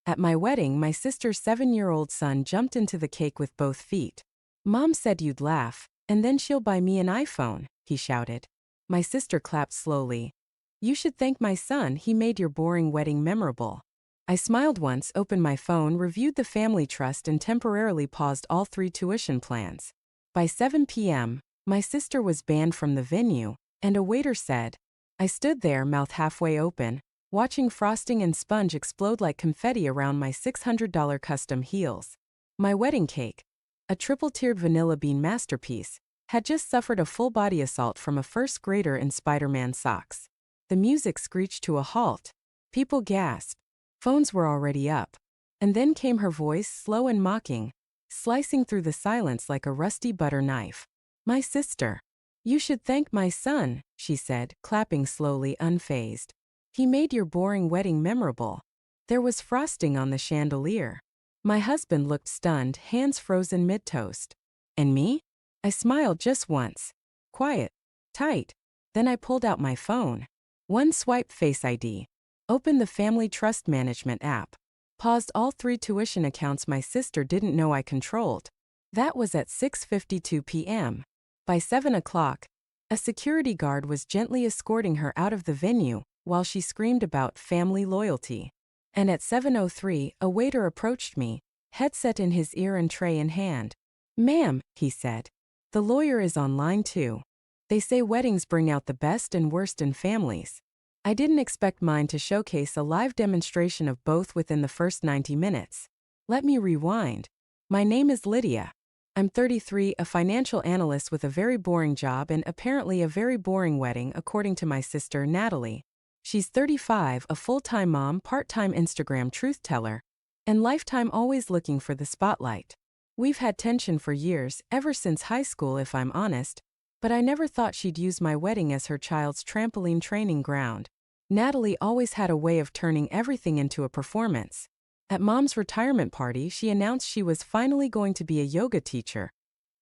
At my wedding, my sister's 7-year-old son jumped into the cake with both feet. Mom said you'd laugh, and then she'll buy me an iPhone, he shouted. My sister clapped slowly. You should thank my son, he made your boring wedding memorable. I smiled once, opened my phone, reviewed the family trust, and temporarily paused all 3 tuition plans. By 7 p.m., my sister was banned from the venue, and a waiter said. I stood there, mouth halfway open, watching frosting and sponge explode like confetti around my $600 custom heels. My wedding cake, a triple-tiered vanilla bean masterpiece, had just suffered a full-body assault from a first grader in Spider-Man socks. The music screeched to a halt. People gasped. Phones were already up. And then came her voice, slow and mocking, slicing through the silence like a rusty butter knife. My sister. You should thank my son, she said, clapping slowly, unfazed. He made your boring wedding memorable. There was frosting on the chandelier. My husband looked stunned, hands frozen mid-toast. And me? I smiled just once. Quiet. Tight. Then I pulled out my phone. One swipe, Face ID. Opened the Family Trust Management app. Paused all 3 tuition accounts my sister didn't know I controlled. That was at 6:52 p.m. By 7 o'clock, a security guard was gently escorting her out of the venue while she screamed about family loyalty. And at 7:03, a waiter approached me, headset in his ear and tray in hand. Ma'am, he said. The lawyer is on line 2. They say weddings bring out the best and worst in families. I didn't expect mine to showcase a live demonstration of both within the first 90 minutes. Let me rewind. My name is Lydia. I'm 33, a financial analyst with a very boring job and apparently a very boring wedding according to my sister Natalie. She's 35, a full-time mom, part-time Instagram truth teller, and lifetime always looking for the spotlight. We've had tension for years, ever since high school if I'm honest, but I never thought she'd use my wedding as her child's trampoline training ground. Natalie always had a way of turning everything into a performance. At Mom's retirement party, she announced she was finally going to be a yoga teacher,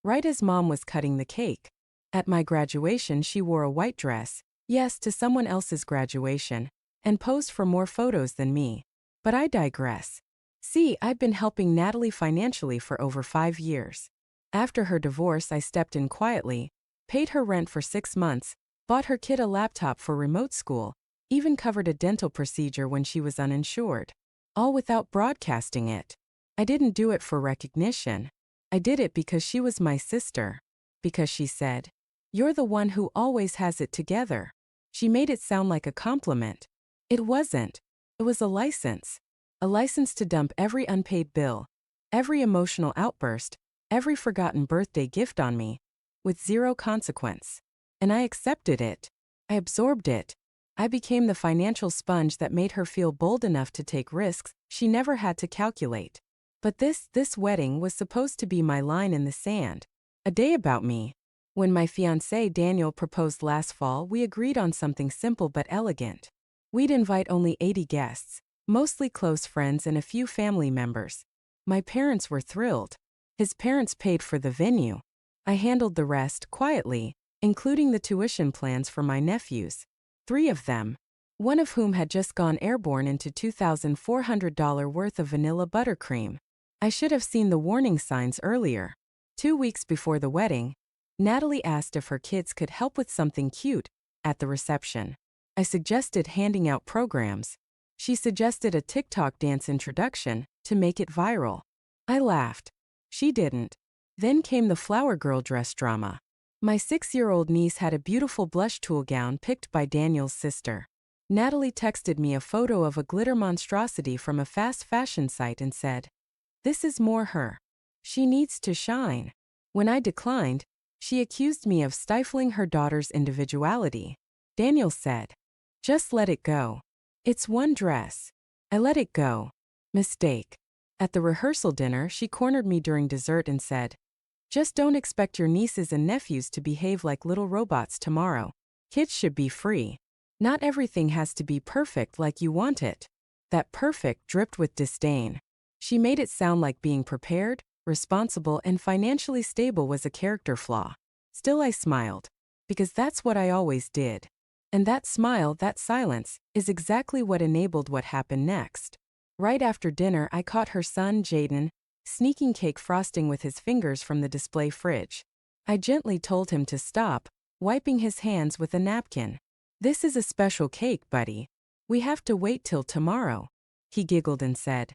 right as Mom was cutting the cake. At my graduation, she wore a white dress, yes, to someone else's graduation, and posed for more photos than me. But I digress. See, I've been helping Natalie financially for over 5 years. After her divorce, I stepped in quietly, paid her rent for 6 months, bought her kid a laptop for remote school, even covered a dental procedure when she was uninsured. All without broadcasting it. I didn't do it for recognition. I did it because she was my sister. Because she said, "You're the one who always has it together." She made it sound like a compliment. It wasn't. It was a license. A license to dump every unpaid bill, every emotional outburst, every forgotten birthday gift on me, with zero consequence. And I accepted it. I absorbed it. I became the financial sponge that made her feel bold enough to take risks she never had to calculate. But this wedding was supposed to be my line in the sand. A day about me. When my fiancé Daniel proposed last fall, we agreed on something simple but elegant. We'd invite only 80 guests, mostly close friends and a few family members. My parents were thrilled. His parents paid for the venue. I handled the rest quietly, including the tuition plans for my nephews. 3 of them, one of whom had just gone airborne into $2,400 worth of vanilla buttercream. I should have seen the warning signs earlier. 2 weeks before the wedding, Natalie asked if her kids could help with something cute at the reception. I suggested handing out programs. She suggested a TikTok dance introduction to make it viral. I laughed. She didn't. Then came the flower girl dress drama. My 6-year-old niece had a beautiful blush tulle gown picked by Daniel's sister. Natalie texted me a photo of a glitter monstrosity from a fast fashion site and said, "This is more her. She needs to shine." When I declined, she accused me of stifling her daughter's individuality. Daniel said, "Just let it go. It's one dress." I let it go. Mistake. At the rehearsal dinner, she cornered me during dessert and said, "Just don't expect your nieces and nephews to behave like little robots tomorrow. Kids should be free. Not everything has to be perfect like you want it." That perfect dripped with disdain. She made it sound like being prepared, responsible, and financially stable was a character flaw. Still, I smiled. Because that's what I always did. And that smile, that silence, is exactly what enabled what happened next. Right after dinner, I caught her son, Jaden, sneaking cake frosting with his fingers from the display fridge. I gently told him to stop, wiping his hands with a napkin. This is a special cake, buddy. We have to wait till tomorrow. He giggled and said.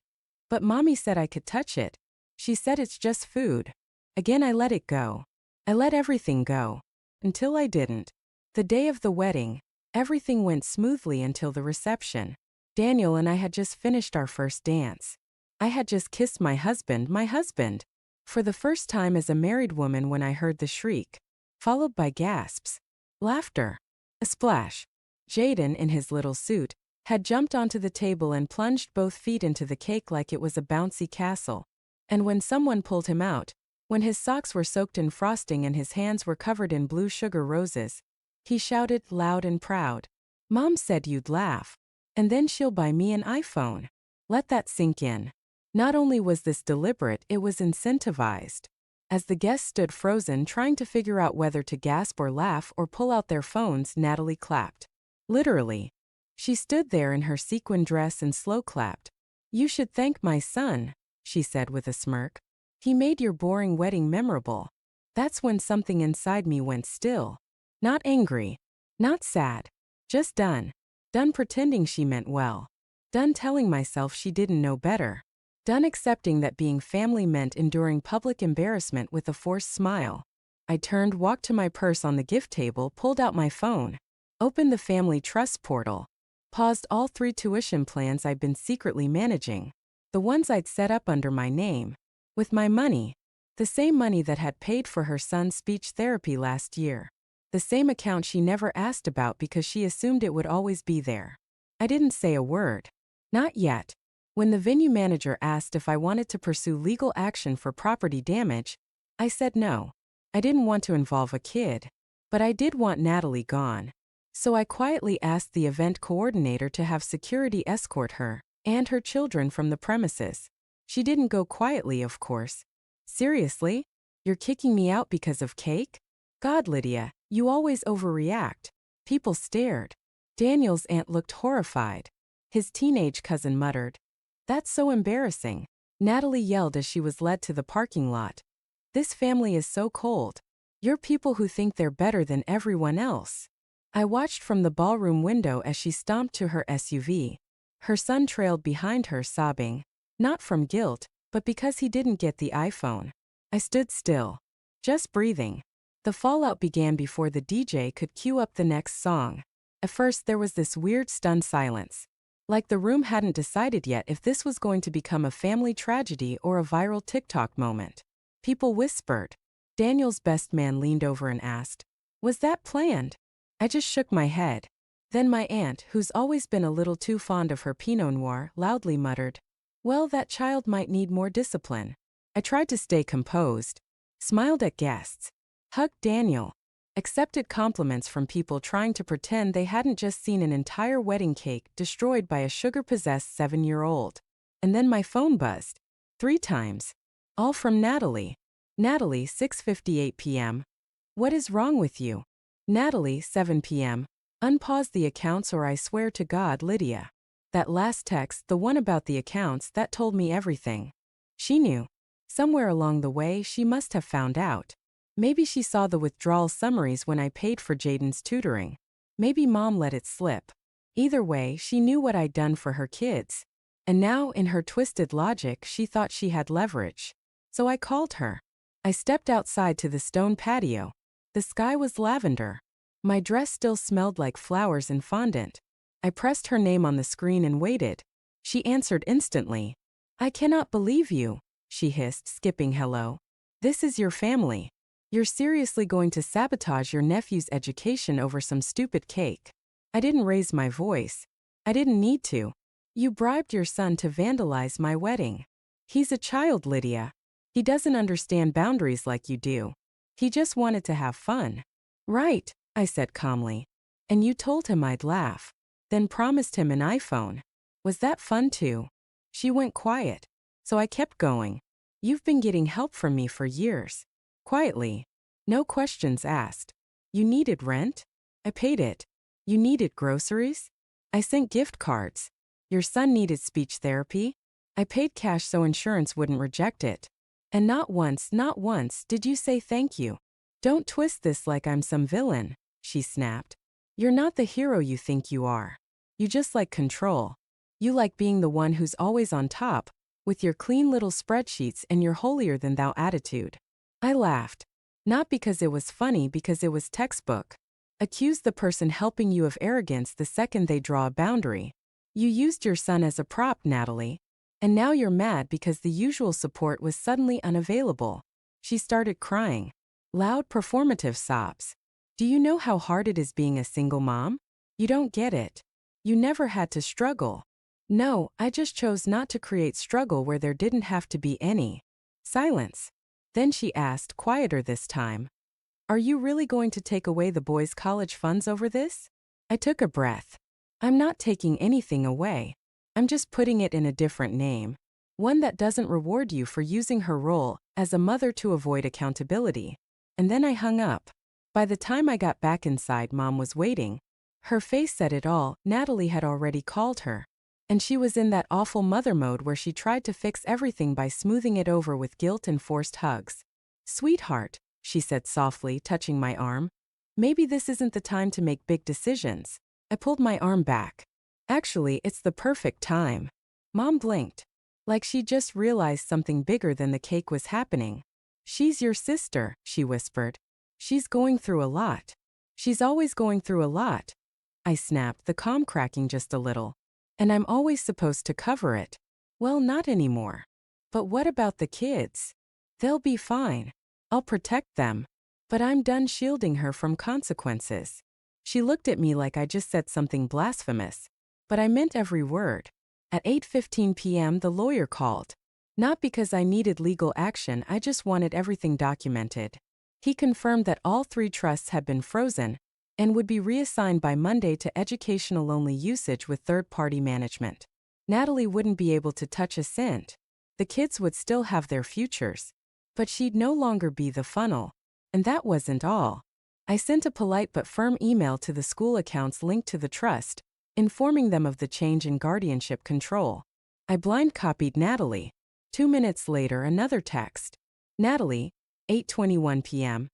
But Mommy said I could touch it. She said it's just food. Again, I let it go. I let everything go. Until I didn't. The day of the wedding, everything went smoothly until the reception. Daniel and I had just finished our first dance. I had just kissed my husband, for the first time as a married woman when I heard the shriek, followed by gasps, laughter, a splash. Jaden, in his little suit, had jumped onto the table and plunged both feet into the cake like it was a bouncy castle. And when someone pulled him out, when his socks were soaked in frosting and his hands were covered in blue sugar roses, he shouted loud and proud, "Mom said you'd laugh. And then she'll buy me an iPhone." Let that sink in. Not only was this deliberate, it was incentivized. As the guests stood frozen trying to figure out whether to gasp or laugh or pull out their phones, Natalie clapped. Literally. She stood there in her sequin dress and slow clapped. "You should thank my son," she said with a smirk. "He made your boring wedding memorable." That's when something inside me went still. Not angry. Not sad. Just done. Done pretending she meant well. Done telling myself she didn't know better. Done accepting that being family meant enduring public embarrassment with a forced smile. I turned, walked to my purse on the gift table, pulled out my phone, opened the family trust portal, paused all 3 tuition plans I'd been secretly managing, the ones I'd set up under my name, with my money, the same money that had paid for her son's speech therapy last year, the same account she never asked about because she assumed it would always be there. I didn't say a word. Not yet. When the venue manager asked if I wanted to pursue legal action for property damage, I said no. I didn't want to involve a kid, but I did want Natalie gone. So I quietly asked the event coordinator to have security escort her and her children from the premises. She didn't go quietly, of course. "Seriously? You're kicking me out because of cake? God, Lydia, you always overreact." People stared. Daniel's aunt looked horrified. His teenage cousin muttered, "That's so embarrassing." Natalie yelled as she was led to the parking lot. "This family is so cold. You're people who think they're better than everyone else." I watched from the ballroom window as she stomped to her SUV. Her son trailed behind her, sobbing, not from guilt, but because he didn't get the iPhone. I stood still, just breathing. The fallout began before the DJ could cue up the next song. At first, there was this weird, stunned silence. Like the room hadn't decided yet if this was going to become a family tragedy or a viral TikTok moment. People whispered. Daniel's best man leaned over and asked, "Was that planned?" I just shook my head. Then my aunt, who's always been a little too fond of her Pinot Noir, loudly muttered, "Well, that child might need more discipline." I tried to stay composed, smiled at guests, hugged Daniel, accepted compliments from people trying to pretend they hadn't just seen an entire wedding cake destroyed by a sugar-possessed 7-year-old. And then my phone buzzed. 3 times. All from Natalie. Natalie, 6:58 p.m. "What is wrong with you?" Natalie, 7 p.m. "Unpause the accounts or I swear to God, Lydia." That last text, the one about the accounts, that told me everything. She knew. Somewhere along the way, she must have found out. Maybe she saw the withdrawal summaries when I paid for Jaden's tutoring. Maybe Mom let it slip. Either way, she knew what I'd done for her kids. And now, in her twisted logic, she thought she had leverage. So I called her. I stepped outside to the stone patio. The sky was lavender. My dress still smelled like flowers and fondant. I pressed her name on the screen and waited. She answered instantly. "I cannot believe you," she hissed, skipping hello. "This is your family. You're seriously going to sabotage your nephew's education over some stupid cake." I didn't raise my voice. I didn't need to. "You bribed your son to vandalize my wedding. He's a child, Lydia. He doesn't understand boundaries like you do. He just wanted to have fun." "Right," I said calmly. "And you told him I'd laugh. Then promised him an iPhone. Was that fun too?" She went quiet. So I kept going. "You've been getting help from me for years." Quietly. No questions asked. "You needed rent? I paid it. You needed groceries? I sent gift cards. Your son needed speech therapy? I paid cash so insurance wouldn't reject it. And not once did you say thank you. Don't twist this like I'm some villain, she snapped. You're not the hero you think you are. You just like control. You like being the one who's always on top, with your clean little spreadsheets and your holier-than-thou attitude. I laughed. Not because it was funny, because it was textbook. Accuse the person helping you of arrogance the second they draw a boundary. You used your son as a prop, Natalie. And now you're mad because the usual support was suddenly unavailable. She started crying. Loud performative sobs. Do you know how hard it is being a single mom? You don't get it. You never had to struggle. No, I just chose not to create struggle where there didn't have to be any. Silence. Then she asked, quieter this time. Are you really going to take away the boys' college funds over this? I took a breath. I'm not taking anything away. I'm just putting it in a different name. One that doesn't reward you for using her role as a mother to avoid accountability. And then I hung up. By the time I got back inside, Mom was waiting. Her face said it all. Natalie had already called her. And she was in that awful mother mode where she tried to fix everything by smoothing it over with guilt and forced hugs. Sweetheart, she said softly, touching my arm. Maybe this isn't the time to make big decisions. I pulled my arm back. Actually, it's the perfect time. Mom blinked. Like she just realized something bigger than the cake was happening. She's your sister, she whispered. She's going through a lot. She's always going through a lot. I snapped, the calm cracking just a little. And I'm always supposed to cover it. Well, not anymore. But what about the kids? They'll be fine. I'll protect them. But I'm done shielding her from consequences. She looked at me like I just said something blasphemous. But I meant every word. At 8:15 p.m. the lawyer called. Not because I needed legal action, I just wanted everything documented. He confirmed that all 3 trusts had been frozen and would be reassigned by Monday to educational-only usage with third-party management. Natalie wouldn't be able to touch a cent. The kids would still have their futures. But she'd no longer be the funnel. And that wasn't all. I sent a polite but firm email to the school accounts linked to the trust, informing them of the change in guardianship control. I blind copied Natalie. 2 minutes later, another text. Natalie, 8:21 p.m.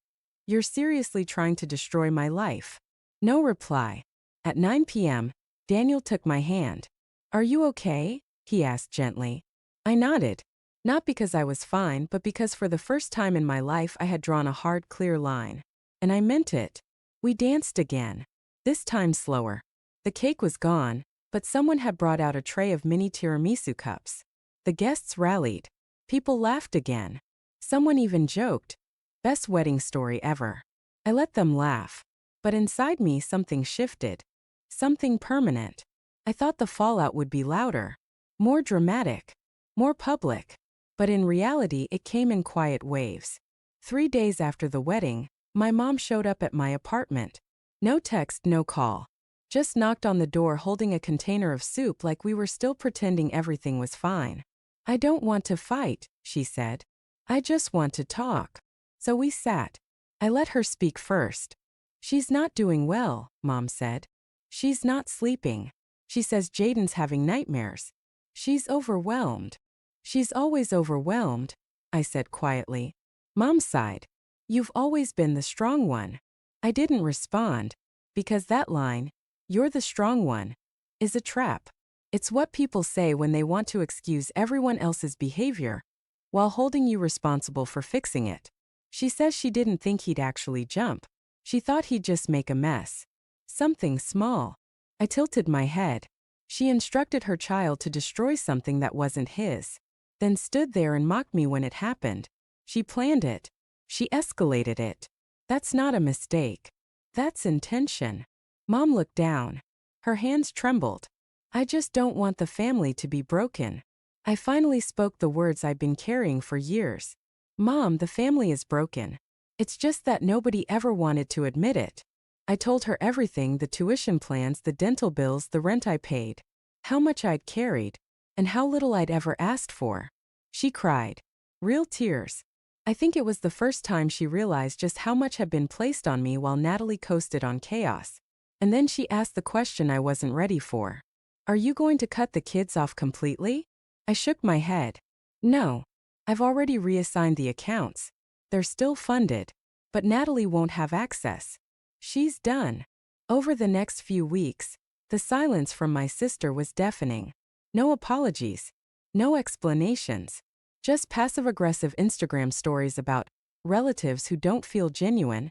You're seriously trying to destroy my life. No reply. At 9 p.m., Daniel took my hand. Are you okay? He asked gently. I nodded. Not because I was fine, but because for the first time in my life I had drawn a hard, clear line. And I meant it. We danced again. This time slower. The cake was gone, but someone had brought out a tray of mini tiramisu cups. The guests rallied. People laughed again. Someone even joked. Best wedding story ever. I let them laugh. But inside me something shifted. Something permanent. I thought the fallout would be louder. More dramatic. More public. But in reality it came in quiet waves. 3 days after the wedding, my mom showed up at my apartment. No text, no call. Just knocked on the door holding a container of soup like we were still pretending everything was fine. I don't want to fight, she said. I just want to talk. So we sat. I let her speak first. She's not doing well, Mom said. She's not sleeping. She says Jaden's having nightmares. She's overwhelmed. She's always overwhelmed, I said quietly. Mom sighed. You've always been the strong one. I didn't respond, because that line, you're the strong one, is a trap. It's what people say when they want to excuse everyone else's behavior, while holding you responsible for fixing it. She says she didn't think he'd actually jump. She thought he'd just make a mess. Something small. I tilted my head. She instructed her child to destroy something that wasn't his, then stood there and mocked me when it happened. She planned it. She escalated it. That's not a mistake. That's intention. Mom looked down. Her hands trembled. I just don't want the family to be broken. I finally spoke the words I'd been carrying for years. Mom, the family is broken. It's just that nobody ever wanted to admit it. I told her everything, the tuition plans, the dental bills, the rent I paid, how much I'd carried, and how little I'd ever asked for. She cried. Real tears. I think it was the first time she realized just how much had been placed on me while Natalie coasted on chaos. And then she asked the question I wasn't ready for. Are you going to cut the kids off completely? I shook my head. No. I've already reassigned the accounts. They're still funded. But Natalie won't have access. She's done. Over the next few weeks, the silence from my sister was deafening. No apologies. No explanations. Just passive-aggressive Instagram stories about relatives who don't feel genuine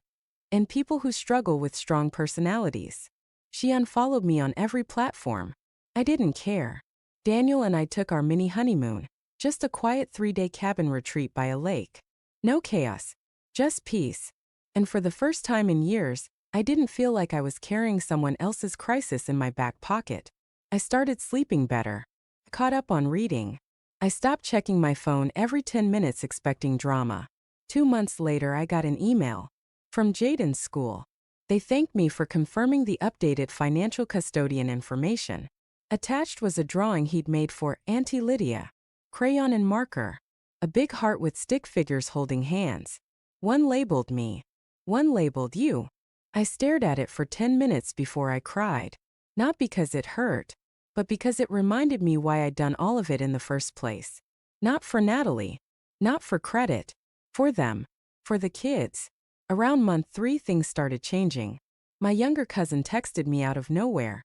and people who struggle with strong personalities. She unfollowed me on every platform. I didn't care. Daniel and I took our mini honeymoon, just a quiet 3-day cabin retreat by a lake. No chaos, just peace. And for the first time in years, I didn't feel like I was carrying someone else's crisis in my back pocket. I started sleeping better. I caught up on reading. I stopped checking my phone every 10 minutes expecting drama. 2 months later, I got an email from Jaden's school. They thanked me for confirming the updated financial custodian information. Attached was a drawing he'd made for Auntie Lydia. Crayon and marker. A big heart with stick figures holding hands. One labeled me. One labeled you. I stared at it for 10 minutes before I cried. Not because it hurt, but because it reminded me why I'd done all of it in the first place. Not for Natalie. Not for credit. For them. For the kids. Around month 3 things started changing. My younger cousin texted me out of nowhere.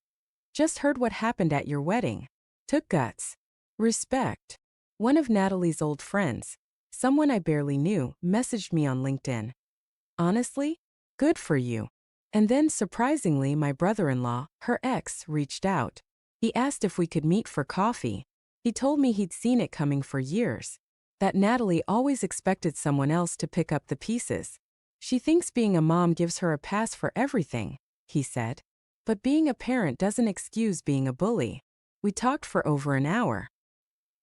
Just heard what happened at your wedding. Took guts. Respect. One of Natalie's old friends, someone I barely knew, messaged me on LinkedIn. Honestly? Good for you. And then surprisingly, my brother-in-law, her ex, reached out. He asked if we could meet for coffee. He told me he'd seen it coming for years. That Natalie always expected someone else to pick up the pieces. She thinks being a mom gives her a pass for everything, he said. But being a parent doesn't excuse being a bully. We talked for over an hour.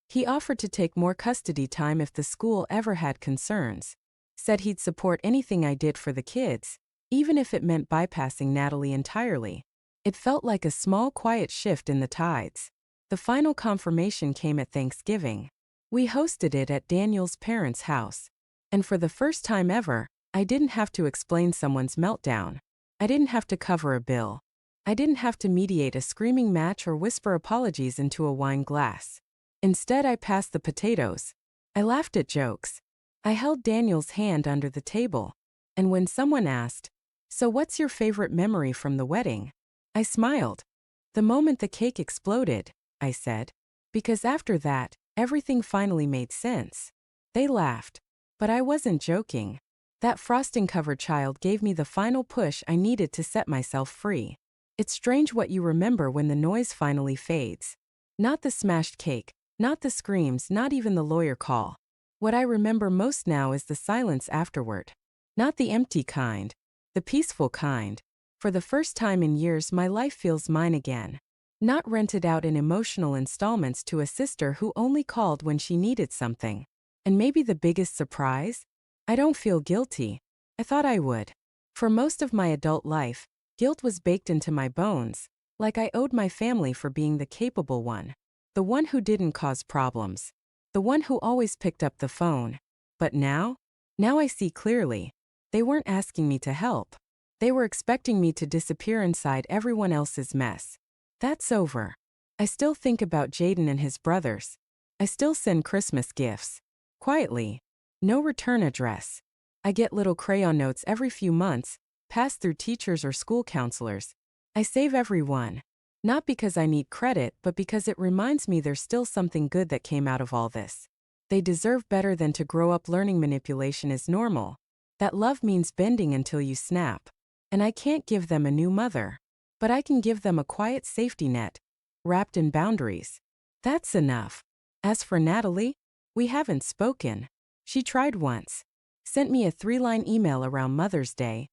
He offered to take more custody time if the school ever had concerns. Said he'd support anything I did for the kids, even if it meant bypassing Natalie entirely. It felt like a small, quiet shift in the tides. The final confirmation came at Thanksgiving. We hosted it at Daniel's parents' house. And for the first time ever, I didn't have to explain someone's meltdown. I didn't have to cover a bill. I didn't have to mediate a screaming match or whisper apologies into a wine glass. Instead, I passed the potatoes. I laughed at jokes. I held Daniel's hand under the table. And when someone asked, "So what's your favorite memory from the wedding?" I smiled. The moment the cake exploded, I said. Because after that, everything finally made sense. They laughed. But I wasn't joking. That frosting-covered child gave me the final push I needed to set myself free. It's strange what you remember when the noise finally fades. Not the smashed cake, not the screams, not even the lawyer call. What I remember most now is the silence afterward. Not the empty kind, the peaceful kind. For the first time in years, my life feels mine again. Not rented out in emotional installments to a sister who only called when she needed something. And maybe the biggest surprise? I don't feel guilty. I thought I would. For most of my adult life, guilt was baked into my bones, like I owed my family for being the capable one. The one who didn't cause problems. The one who always picked up the phone. But now I see clearly. They weren't asking me to help. They were expecting me to disappear inside everyone else's mess. That's over. I still think about Jaden and his brothers. I still send Christmas gifts. Quietly. No return address. I get little crayon notes every few months, passed through teachers or school counselors. I save every one. Not because I need credit, but because it reminds me there's still something good that came out of all this. They deserve better than to grow up learning manipulation is normal. That love means bending until you snap. And I can't give them a new mother. But I can give them a quiet safety net, wrapped in boundaries. That's enough. As for Natalie, we haven't spoken. She tried once. Sent me a 3-line email around Mother's Day.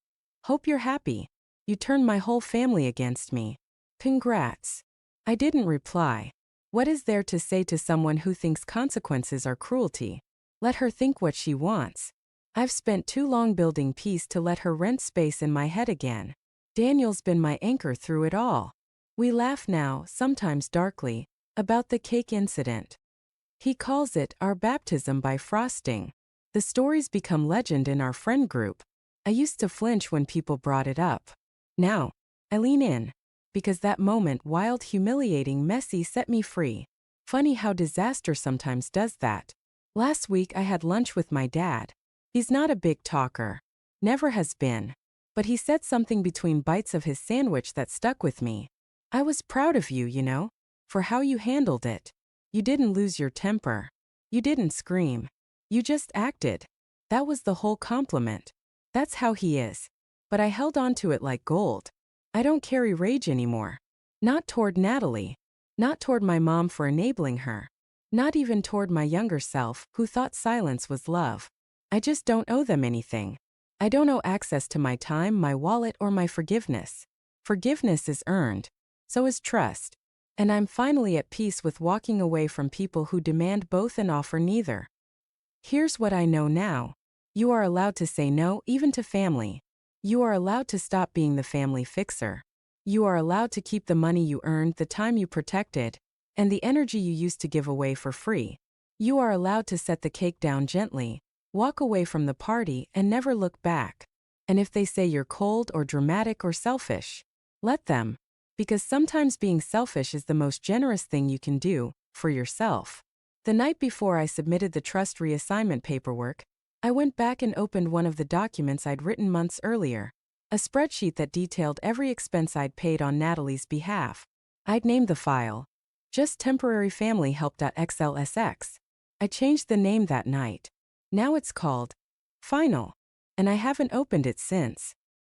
Hope you're happy. You turned my whole family against me. Congrats. I didn't reply. What is there to say to someone who thinks consequences are cruelty? Let her think what she wants. I've spent too long building peace to let her rent space in my head again. Daniel's been my anchor through it all. We laugh now, sometimes darkly, about the cake incident. He calls it our baptism by frosting. The stories become legend in our friend group. I used to flinch when people brought it up. Now, I lean in. Because that moment, wild, humiliating, messy, set me free. Funny how disaster sometimes does that. Last week I had lunch with my dad. He's not a big talker. Never has been. But he said something between bites of his sandwich that stuck with me. I was proud of you, for how you handled it. You didn't lose your temper. You didn't scream. You just acted. That was the whole compliment. That's how he is. But I held on to it like gold. I don't carry rage anymore. Not toward Natalie. Not toward my mom for enabling her. Not even toward my younger self, who thought silence was love. I just don't owe them anything. I don't owe access to my time, my wallet, or my forgiveness. Forgiveness is earned. So is trust. And I'm finally at peace with walking away from people who demand both and offer neither. Here's what I know now. You are allowed to say no, even to family. You are allowed to stop being the family fixer. You are allowed to keep the money you earned, the time you protected, and the energy you used to give away for free. You are allowed to set the cake down gently, walk away from the party, and never look back. And if they say you're cold or dramatic or selfish, let them. Because sometimes being selfish is the most generous thing you can do, for yourself. The night before I submitted the trust reassignment paperwork, I went back and opened one of the documents I'd written months earlier, a spreadsheet that detailed every expense I'd paid on Natalie's behalf. I'd named the file, just Temporary Family Help.xlsx. I changed the name that night. Now it's called Final, and I haven't opened it since.